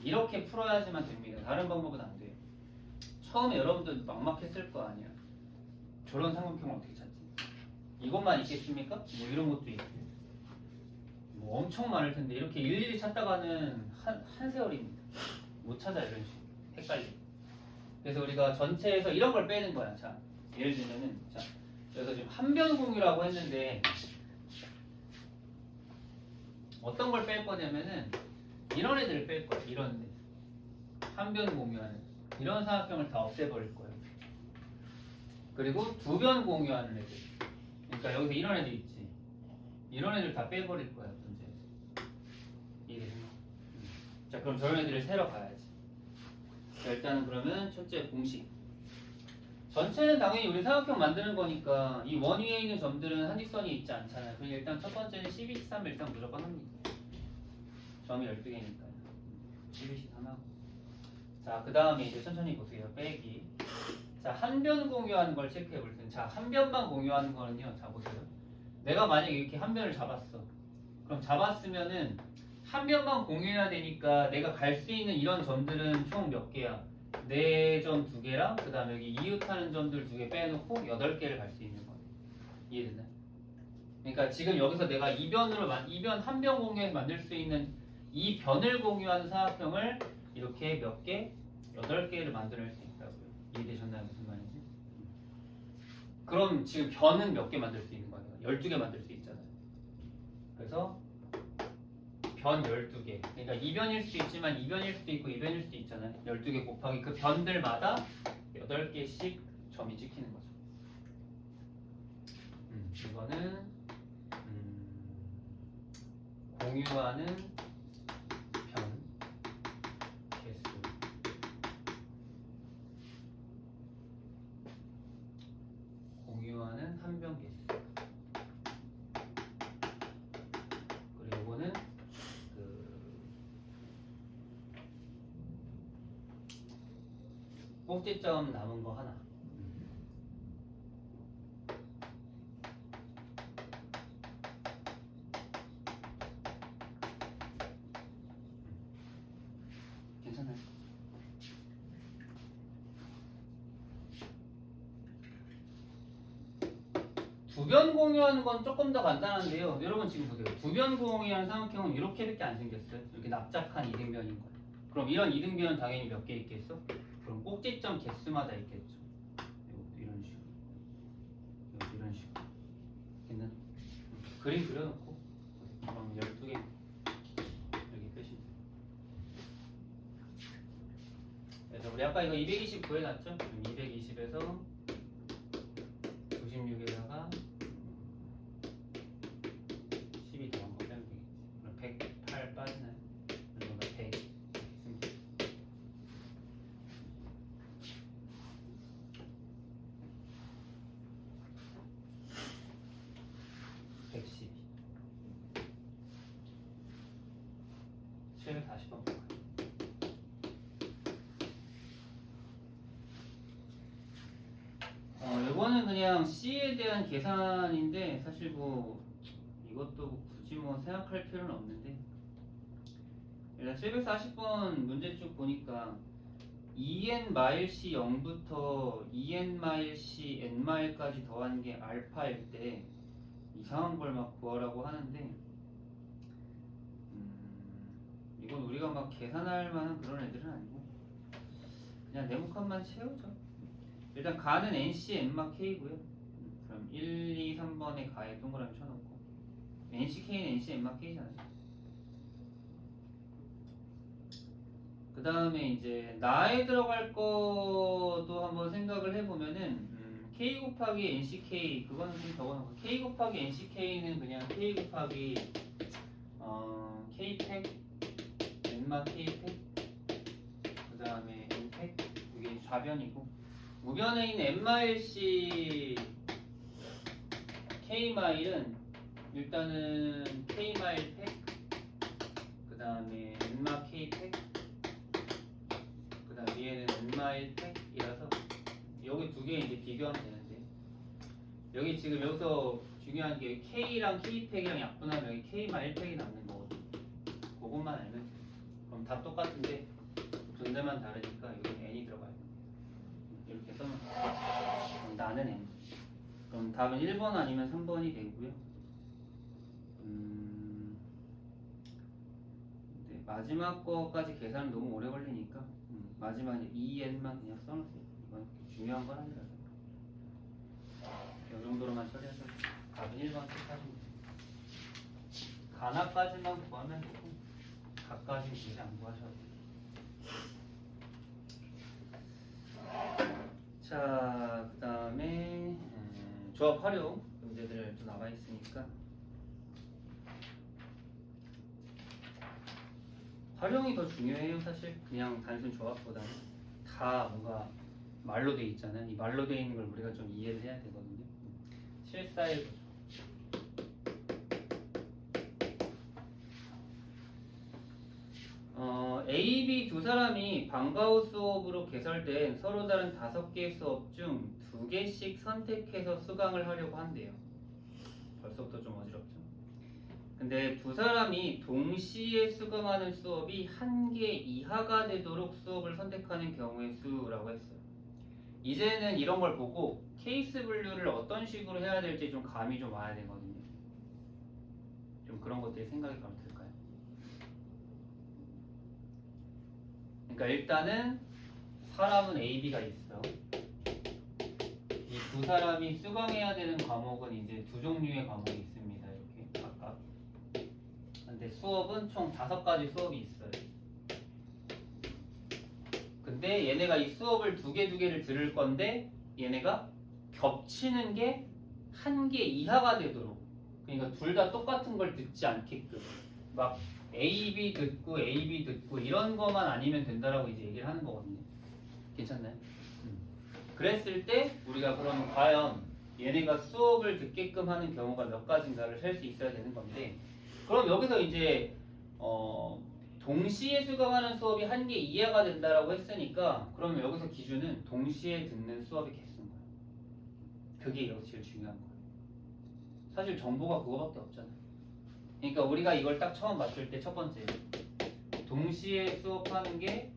이렇게 풀어야지만 됩니다. 다른 방법은 안 돼요. 처음에 여러분들 막막했을 거 아니야. 저런 삼각형을 어떻게 찾지? 이것만 있겠습니까? 뭐 이런 것도 있고 뭐 엄청 많을 텐데 이렇게 일일이 찾다가는 한 세월입니다. 못 찾아 이런 식으로 헷갈려. 그래서 우리가 전체에서 이런 걸 빼는 거야. 자, 예를 들면은 자, 여기서 지금 한변 공유라고 했는데 어떤 걸 뺄 거냐면은 이런 애들을 뺄 거야. 이런 애들. 한변 공유하는 이런 사각형을 다 없애버릴 거예요. 그리고 두 변 공유하는 애들. 그러니까 여기서 이런 애들 있지. 이런 애들 다 빼버릴 거야. 문제에서. 이해되나? 자, 그럼 저런 애들을 세러 가야지. 자, 일단은 그러면 첫째 공식. 전체는 당연히 우리 사각형 만드는 거니까 이 원 위에 있는 점들은 한직선이 있지 않잖아요. 그러니까 일단 첫 번째는 12, 13 일단 무조건 합니다. 점이 12개니까요. 12, 13하고. 자, 그 다음에 이제 천천히 보세요. 빼기. 자, 한 변 공유하는 걸 체크해 볼 텐데. 자, 한 변만 공유하는 거는요. 자, 보세요. 내가 만약에 이렇게 한 변을 잡았어. 그럼 잡았으면은 한 변만 공유해야 되니까 내가 갈 수 있는 이런 점들은 총 몇 개야? 4점 2개랑 그 다음에 여기 이웃하는 점들 2개 빼놓고 8개를 갈 수 있는 거예요. 이해됐나요? 그러니까 지금 여기서 내가 이변 한 변 공유해서 만들 수 있는 이 변을 공유하는 사각형을 이렇게 몇 개? 8개를 만들어낼 수 있다고요. 이해되셨나요? 무슨 말인지? 그럼 지금 변은 몇 개 만들 수 있는 거예요? 12개 만들 수 있잖아요. 그래서 변 12개. 그러니까 이변일 수도 있지만 이변일 수도 있고 이변일 수도 있잖아요. 12개 곱하기 그 변들마다 8개씩 점이 찍히는 거죠. 이거는 공유하는 변 개수. 공유하는 한 변 개수. 그리고 이거는 꼭지점 남은 거 하나. 괜찮아요? 두 변 공유하는 건 조금 더 간단한데요. 여러분 지금 보세요. 두 변 공유한 삼각형은 이렇게밖에 안 생겼어요. 이렇게 납작한 이등변인 거예요. 그럼 이런 이등변은 당연히 몇 개 있겠어? 그럼 꼭지점 개수마다 있겠죠. 이것도 이런 식으로. 이것도 이런 식으로. 있는 그림 그려놓고 그럼 12개 여기 빼시면 돼요. 그래서 우리 아까 이거 220 구해놨죠? 220에서 96에다가 12 더한 거 빼면 되겠지. 그럼 108 빠지나요? 그러면 100 있습니다. 최근 40번 볼까요? 이거는 그냥 C에 대한 계산인데 사실 뭐 이것도 굳이 뭐 생각할 필요는 없는데 일단 740번 문제 쭉 보니까 En 마일 C 0부터 En 마일 C N 마일까지 더한 게 알파일 때 이상한 걸 막 구하라고 하는데 이건 우리가 막 계산할 만한 그런 애들은 아니고 그냥 네모칸만 채우죠. 일단 가는 NC N마 K고요. 그럼 1, 2, 3번에 가에 동그라미 쳐놓고 NCK는 NC N마 K잖아요. 그 다음에 이제 나에 들어갈 것도 한번 생각을 해보면은 K 곱하기 NCK 그거는 좀 적어놓고 K 곱하기 NCK는 그냥 K 곱하기 K팩 N마 K팩 그 다음에 N팩 이게 좌변이고 우변에 있는 N마일씩 K마일은 일단은 K마일 팩 그 다음에 N마 K팩 그 다음 위에는 N마일 팩이라서 여기 두 개 이제 비교하면 되는데 여기 지금 여기서 중요한 게 K랑 K팩이랑 약분하면 여기 K마일 팩이 남는 거거든요. 그것만 알면 돼요. 그럼 다 똑같은데 존재만 다르니까 여기 N이 들어가요. 이렇게 써놓고 나는 N. 그럼 답은 1번 아니면 3번이 되고요. 마지막 거까지 계산은 너무 오래 걸리니까 마지막 2n만 그냥 써놓으세요. 이건 중요한 건 아니라서. 이 정도로만 처리하셔도 답은 1번 택하시면 돼요. 가나까지만 구하면 되고 각까지는 굳이 안 구하셔도 돼요. 자, 그 다음에 조합 활용 문제들 또 나와 있으니까 활용이 더 중요해요. 사실 그냥 단순 조합보다는 다 뭔가 말로 돼 있잖아요. 이 말로 돼 있는 걸 우리가 좀 이해를 해야 되거든요. 실사에 보죠. A, B 두 사람이 방과후 수업으로 개설된 서로 다른 5개의 수업 중 2개씩 선택해서 수강을 하려고 한대요. 벌써부터 좀 어지럽죠? 근데 두 사람이 동시에 수강하는 수업이 1개 이하가 되도록 수업을 선택하는 경우의 수라고 했어요. 이제는 이런 걸 보고 케이스 분류를 어떤 식으로 해야 될지 좀 감이 좀 와야 되거든요. 좀 그런 것들이 생각이 바로 들까요? 그러니까 일단은 사람은 A, B가 있어. 이 두 사람이 수강해야 되는 과목은 이제 2종류의 과목이 있습니다. 이렇게 각각. 근데 수업은 총 5가지 수업이 있어요. 근데 얘네가 이 수업을 2개를 들을 건데 얘네가 겹치는 게 1개 이하가 되도록, 그러니까 둘 다 똑같은 걸 듣지 않게끔 막 A, B 듣고 A, B 듣고 이런 것만 아니면 된다라고 이제 얘기를 하는 거거든요. 괜찮나요? 그랬을 때 우리가 그러면 과연 얘네가 수업을 듣게끔 하는 경우가 몇 가지인가를 셀 수 있어야 되는 건데, 그럼 여기서 이제 동시에 수강하는 수업이 1개 이하가 된다라고 했으니까 그러면 여기서 기준은 동시에 듣는 수업의 개수인 거예요. 그게 여기서 제일 중요한 거예요. 사실 정보가 그거밖에 없잖아요. 그러니까 우리가 이걸 딱 처음 봤을 때 첫 번째 동시에 수업하는 게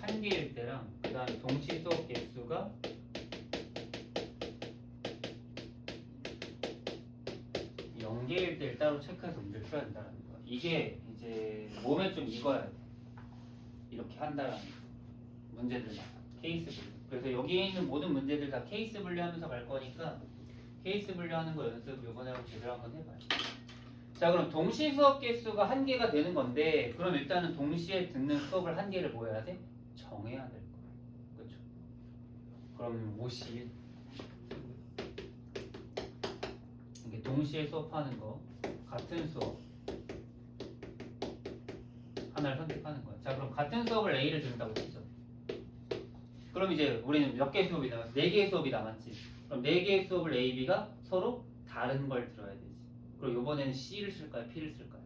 1개일 때랑 그 다음에 동시 수업 개수가 0개일 때를 따로 체크해서 문제를 풀어야 된다는 거야. 이게 이제 몸에 좀 익어야 돼. 이렇게 한다라는 문제들만 케이스 분류. 그래서 여기 있는 모든 문제들 다 케이스 분류하면서 갈 거니까 케이스 분류하는 거 연습 요번에 하고 제대로 한번 해봐요. 자, 그럼 동시 수업 개수가 1개가 되는 건데, 그럼 일단은 동시에 듣는 수업을 1개를 뭐 해야 돼? 정해야 될 거야. 그렇죠? 그럼 51. 이게 동시에 수업하는 거, 같은 수업 하나를 선택하는 거야. 자, 그럼 같은 수업을 A를 듣는다고 했죠. 그럼 이제 우리는 몇 개의 수업이 남았어? 4개의 수업이 남았지. 그럼 4개의 수업을 A, B가 서로 다른 걸 들어야 되지. 그럼 이번에는 C를 쓸까요? P를 쓸까요?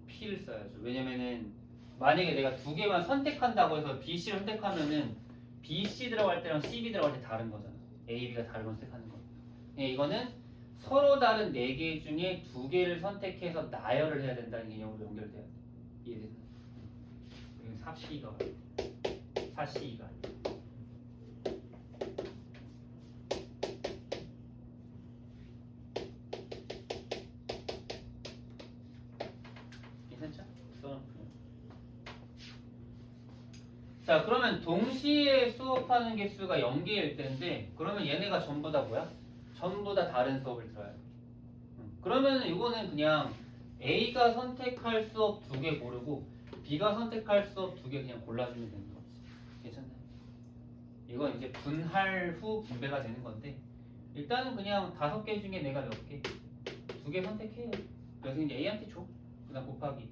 P를 써야죠. 왜냐면은 만약에 내가 2개만 선택한다고 해서 B, C를 선택하면은 B, C 들어갈 때랑 C, B 들어갈 때 다른 거잖아. A, B가 다른 걸 선택하는 거. 이거는 서로 다른 4개 중에 2개를 선택해서 나열을 해야 된다는 개념으로 연결돼야 돼. 이해되나요? 여기 4C가 4C가 괜찮죠? 자, 그러면 동시에 수업하는 개수가 0개일 때인데, 그러면 얘네가 전부 다 뭐야? 전부 다 다른 수업을 들어야 돼. 그러면 이거는 그냥 A가 선택할 수업 2개 고르고 B가 선택할 수업 2개 그냥 골라주면 되는 거지. 괜찮나요? 이건 이제 분할 후 분배가 되는 건데, 일단은 그냥 5개 중에 내가 몇 개? 2개 선택해요. 그래서 이제 A한테 줘. 그 다음 곱하기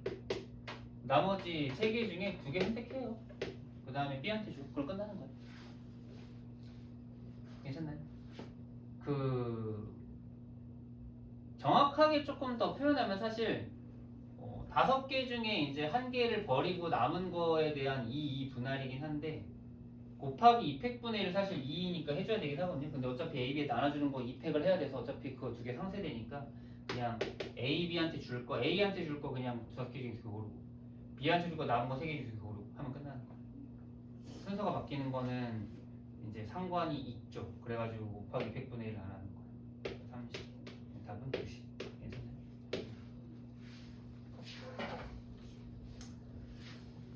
나머지 3개 중에 2개 선택해요. 그 다음에 B한테 줘. 그럼 끝나는 거야. 괜찮나요? 정확하게 조금 더 표현하면 사실 5개 중에 이제 1개를 버리고 남은 거에 대한 이 분할이긴 한데, 곱하기 2팩분의 1을 사실 2니까 해줘야 되긴 하거든요. 근데 어차피 A, B에 나눠주는 거 2팩을 해야 돼서 어차피 그거 2개 상쇄되니까 그냥 A, B한테 줄 거, A한테 줄 거 그냥 5개 중에서 고르고, B한테 줄 거 남은 거 3개 중에서 고르고 하면 끝나는 거예요. 순서가 바뀌는 거는 이제 상관이 있죠. 그래가지고 곱하기 100분의 1을 안 하는 거예요. 30. 답은 90. 괜찮아요?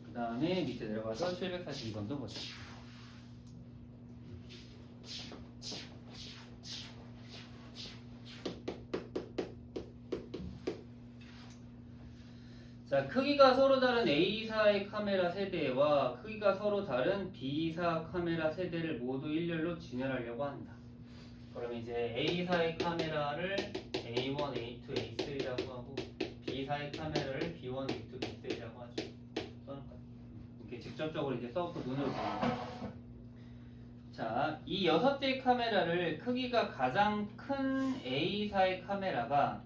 그 다음에 밑에 내려가서 742번도 보자. 자, 크기가 서로 다른 A사의 카메라 세대와 크기가 서로 다른 B사 카메라 세대를 모두 일렬로 진열하려고 한다. 그럼 이제 A사의 카메라를 A1, A2, A3라고 하고 B사의 카메라를 B1, B2, B3라고 하죠. 써놓을까요? 이렇게 직접적으로 이제 써서 눈으로 보는. 자, 이 6대의 카메라를 크기가 가장 큰 A사의 카메라가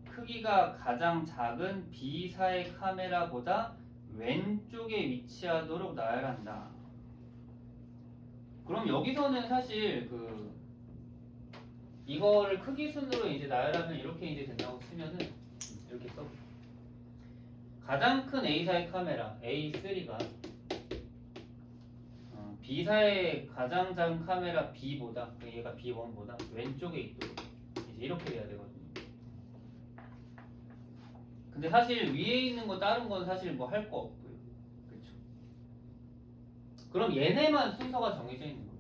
크기가 가장 작은 B사의 카메라보다 왼쪽에 위치하도록 나열한다. 그럼 여기서는 사실 이거를 크기 순으로 이제 나열하면 이렇게 이제 된다고 치면은 이렇게 써. 가장 큰 A사의 카메라 A3가 B사의 가장 작은 카메라 B보다 얘가 B1보다 왼쪽에 있도록 이제 이렇게 돼야 되거든요. 근데 사실 위에 있는 거 다른 건 사실 뭐 할 거 없고요. 그렇죠? 그럼 얘네만 순서가 정해져 있는 거예요.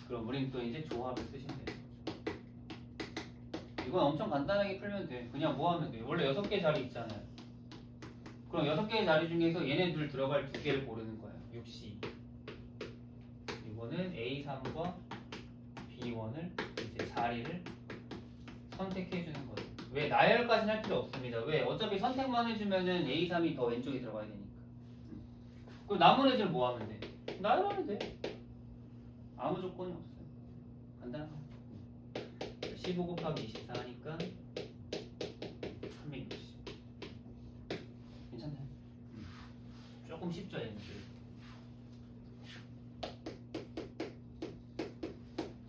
그럼 우린 또 이제 조합을 쓰시면 돼요. 이건 엄청 간단하게 풀면 돼. 그냥 뭐 하면 돼? 원래 6개 자리 있잖아요. 그럼 6개의 자리 중에서 얘네 둘 들어갈 2개를 고르는 거예요. 6C. 이거는 A3과 B1을 이제 자리를 선택해 주는 거예요. 왜 나열까지는 할 필요 없습니다. 왜? 어차피 선택만 해주면은 A3이 더 왼쪽에 들어가야 되니까. 그럼 남은 애들 뭐 하면 돼? 나열하면 돼. 아무 조건이 없어요. 간단한 거. 15 곱하기 24 하니까 360. 괜찮나요? 조금 쉽죠, 얘는.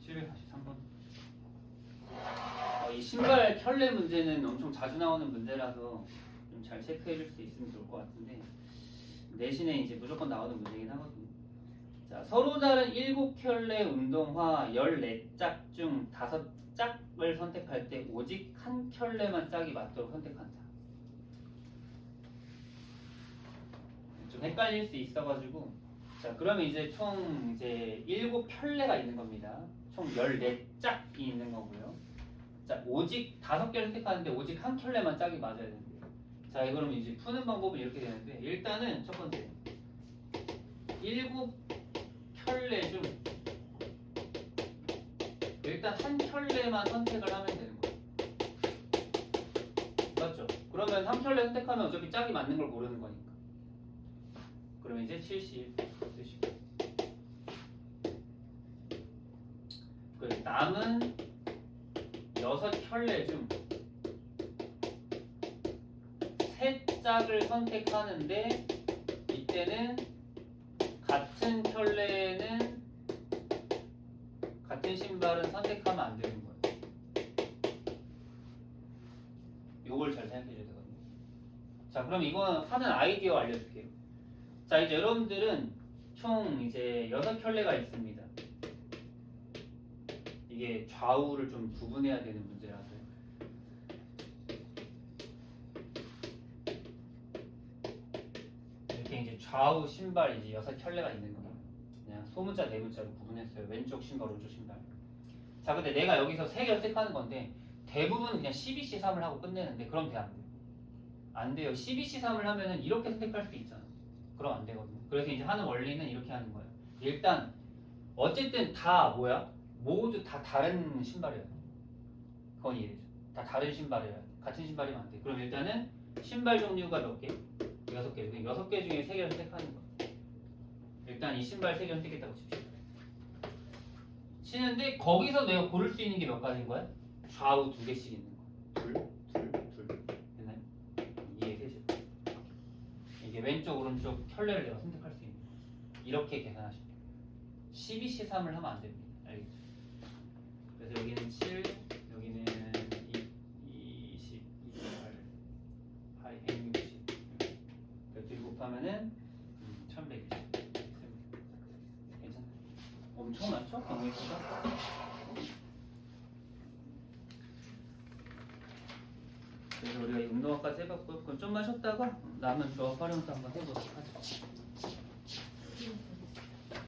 743번. 이 신발 켤레 문제는 엄청 자주 나오는 문제라서 좀 잘 체크해 줄 수 있으면 좋을 것 같은데, 내신에 이제 무조건 나오는 문제긴 하거든요. 자, 서로 다른 7켤레 운동화 14짝 중 5짝을 선택할 때 오직 한 켤레만 짝이 맞도록 선택한다. 좀 헷갈릴 수 있어가지고, 자, 그러면 이제 총 이제 7켤레가 있는 겁니다. 총 14짝이 있는 거고요. 자, 오직 5개를 선택하는데 오직 한 켤레만 짝이 맞아야 된대요. 자, 그럼 이제 푸는 방법은 이렇게 되는데, 일단은 첫 번째 7켤레 중 일단 한 켤레만 선택을 하면 되는 거예요. 맞죠? 그러면 한 켤레 선택하면 어차피 짝이 맞는 걸 고르는 거니까. 그러면 이제 70 쓰시고, 남은 6켤레 중 3짝을 선택하는데, 이때는 같은 켤레는 같은 신발은 선택하면 안 되는 거예요. 요걸 잘 생각해 줘야 되거든요. 자, 그럼 이건 하는 아이디어 알려줄게요. 자, 이제 여러분들은 총 이제 6켤레가 있습니다. 이게 좌우를 좀 구분해야 되는 문제라서요. 이렇게 이제 좌우 신발 이제 6켤레가 있는 겁니다. 그냥 소문자 네문자로 구분했어요. 왼쪽 신발, 오른쪽 신발. 자, 근데 내가 여기서 3개를 선택하는 건데 대부분 그냥 12C3을 하고 끝내는데, 그럼 돼, 안 돼요? 안 돼요. 12C3을 하면은 이렇게 선택할 수도 있잖아. 그럼 안 되거든요. 그래서 이제 하는 원리는 이렇게 하는 거예요. 일단 어쨌든 다 뭐야? 모두 다 다른 신발이에요. 그건 이해되죠? 다 다른 신발이에요. 같은 신발이면 안 돼. 그럼 일단은 신발 종류가 몇 개? 6개. 6개 중에 3개를 선택하는 거예요. 일단 이 신발 3개 선택했다고 칩시다. 치는데 거기서 내가 고를 수 있는 게 몇 가지인 거야? 좌우 2개씩 있는 거. 둘. 됐나요? 이해되죠? 이게 왼쪽, 오른쪽 켤레를 내가 선택할 수 있는 거. 이렇게 계산하시면 돼요. 12C3을 하면 안 됩니다. 알겠죠? 그래서 여기는 7, 여기는 20, 28, 160. 그래서 곱하면은 1120. 괜찮아요? 엄청 많죠? 경우수가. 그래서 우리가 이 운동화까지 해봤고요. 그럼 좀만 쉬었다가 남은 조합 활용도 한번 해보도록 하죠.